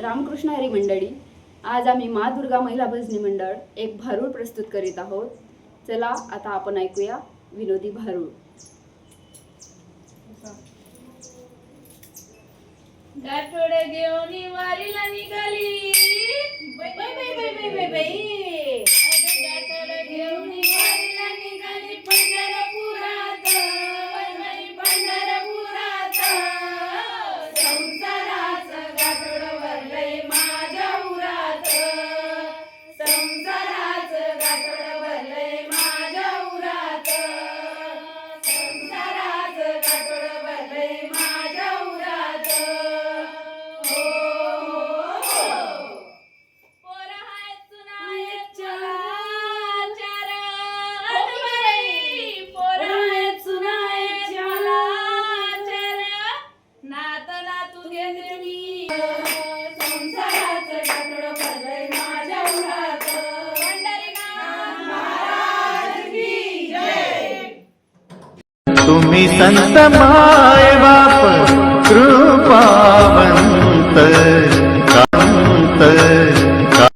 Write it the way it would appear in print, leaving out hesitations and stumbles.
रामकृष्ण हरी मंडळी, आज आम्ही मा दुर्गा महिला भजनी मंडळ एक भारूड प्रस्तुत करीत आहोत। चला आता आपण ऐकूया विनोदी भारूड। गाठोडे घेऊन वारीला निघाली बाई बाई बाई बाई बाई बाई गाठोडे घेऊन वारीला निघाली पंढरपुरात बाई बाई पंढरपुरात संसाराचं गाठोड भरलंय माझ्या उरात संसाराचं गाठोड भरलंय माझ्या उरात संसाराचं गाठोड भरलंय माझ्या उरात तुम्ही संत माय बाप कृपावंत